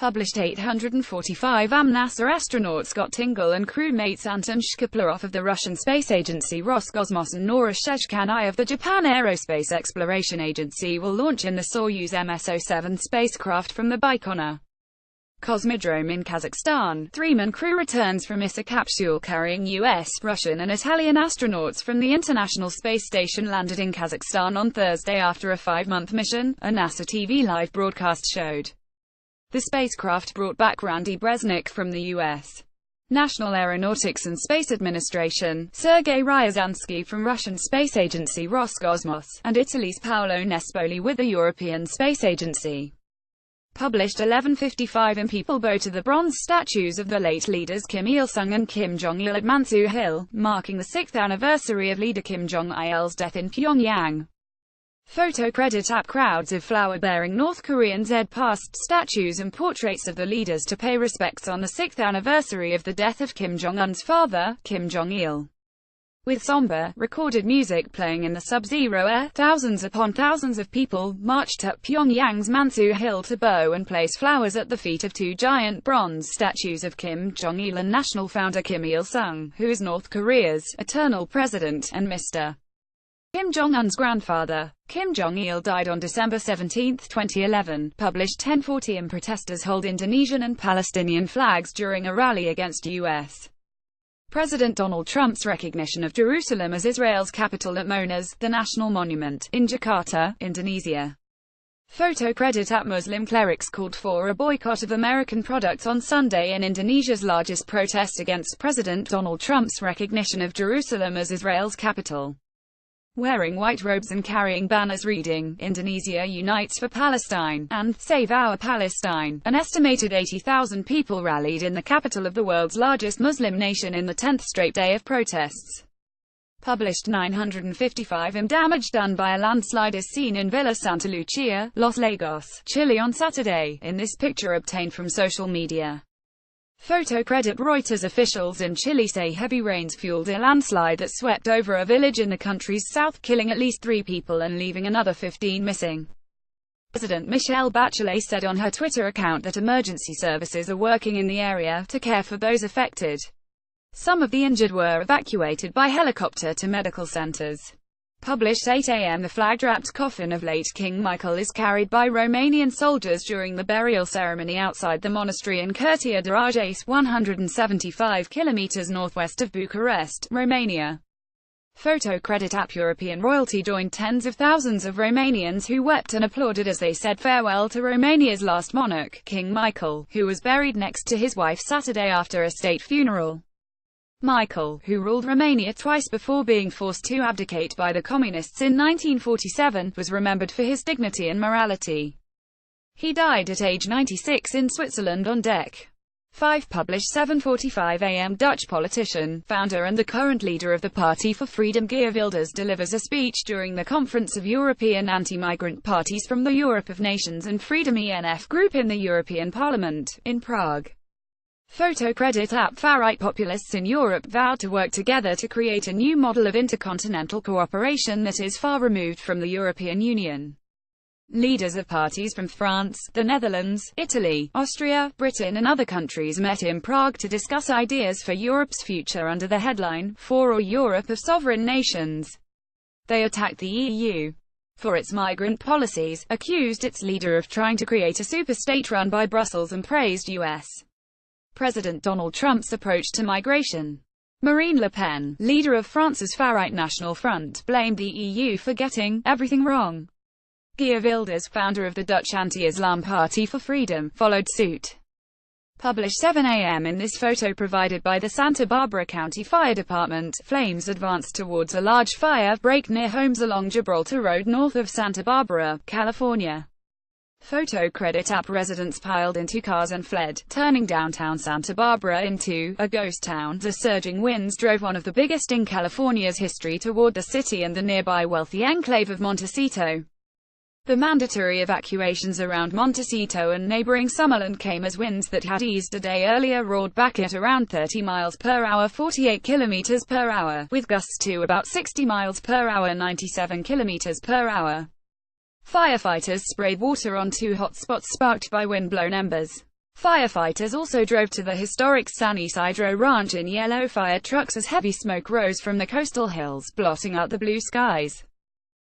Published 845 NASA astronaut Scott Tingle and crewmates Anton Shkaplerov of the Russian space agency Roscosmos and Nora Shezhkanai of the Japan Aerospace Exploration Agency will launch in the Soyuz MS-07 spacecraft from the Baikonur Cosmodrome in Kazakhstan. Three-man crew returns from ISA capsule carrying US, Russian and Italian astronauts from the International Space Station landed in Kazakhstan on Thursday after a 5-month mission, a NASA TV live broadcast showed. The spacecraft brought back Randy Bresnik from the U.S. National Aeronautics and Space Administration, Sergei Ryazansky from Russian space agency Roscosmos, and Italy's Paolo Nespoli with the European Space Agency. Published 11:55 am. People bow to the bronze statues of the late leaders Kim Il-sung and Kim Jong-il at Mansu Hill, marking the 6th anniversary of leader Kim Jong-il's death in Pyongyang. Photo credit app. Crowds of flower-bearing North Koreans head past statues and portraits of the leaders to pay respects on the 6th anniversary of the death of Kim Jong-un's father, Kim Jong-il. With somber, recorded music playing in the sub-zero air, thousands upon thousands of people marched up Pyongyang's Mansu Hill to bow and place flowers at the feet of two giant bronze statues of Kim Jong-il and national founder Kim Il-sung, who is North Korea's eternal president, and Mr. Kim Jong-un's grandfather. Kim Jong-il died on December 17, 2011. Published 10:40 am. Protesters hold Indonesian and Palestinian flags during a rally against U.S. President Donald Trump's recognition of Jerusalem as Israel's capital at Monas, the national monument, in Jakarta, Indonesia. Photo credit app. Muslim clerics called for a boycott of American products on Sunday in Indonesia's largest protest against President Donald Trump's recognition of Jerusalem as Israel's capital. Wearing white robes and carrying banners reading, "Indonesia Unites for Palestine," and "Save Our Palestine," an estimated 80,000 people rallied in the capital of the world's largest Muslim nation in the 10th straight day of protests. Published 955 am. Damage done by a landslide is seen in Villa Santa Lucia, Los Lagos, Chile on Saturday, in this picture obtained from social media. Photo credit. Reuters. Officials in Chile say heavy rains fueled a landslide that swept over a village in the country's south, killing at least 3 people and leaving another 15 missing. President Michelle Bachelet said on her Twitter account that emergency services are working in the area to care for those affected. Some of the injured were evacuated by helicopter to medical centers. Published 8 am. The flag-draped coffin of late King Michael is carried by Romanian soldiers during the burial ceremony outside the monastery in Curtea de Argeș, 175 kilometers northwest of Bucharest, Romania. Photo credit app. European royalty joined tens of thousands of Romanians who wept and applauded as they said farewell to Romania's last monarch, King Michael, who was buried next to his wife Saturday after a state funeral. Michael, who ruled Romania twice before being forced to abdicate by the communists in 1947, was remembered for his dignity and morality. He died at age 96 in Switzerland on deck 5. Published 7:45 am. Dutch politician, founder and the current leader of the Party for Freedom Geert Wilders delivers a speech during the Conference of European Anti-Migrant Parties from the Europe of Nations and Freedom ENF group in the European Parliament, in Prague. Photo credit app. Far-right populists in Europe vowed to work together to create a new model of intercontinental cooperation that is far removed from the European Union. Leaders of parties from France, the Netherlands, Italy, Austria, Britain and other countries met in Prague to discuss ideas for Europe's future under the headline, For a Europe of Sovereign Nations. They attacked the EU for its migrant policies, accused its leader of trying to create a superstate run by Brussels and praised U.S. President Donald Trump's approach to migration. Marine Le Pen, leader of France's far-right National Front, blamed the EU for getting everything wrong. Geert Wilders, founder of the Dutch anti-Islam Party for Freedom, followed suit. Published 7 am. In this photo provided by the Santa Barbara County Fire Department, flames advanced towards a large fire break near homes along Gibraltar Road north of Santa Barbara, California. Photo credit app. Residents piled into cars and fled, turning downtown Santa Barbara into a ghost town. The surging winds drove one of the biggest in California's history toward the city and the nearby wealthy enclave of Montecito. The mandatory evacuations around Montecito and neighboring Summerland came as winds that had eased a day earlier roared back at around 30 miles per hour 48 kilometers per hour, with gusts to about 60 miles per hour 97 kilometers per hour. Firefighters sprayed water on 2 hot spots sparked by wind-blown embers. Firefighters also drove to the historic San Isidro Ranch in yellow fire trucks as heavy smoke rose from the coastal hills, blotting out the blue skies.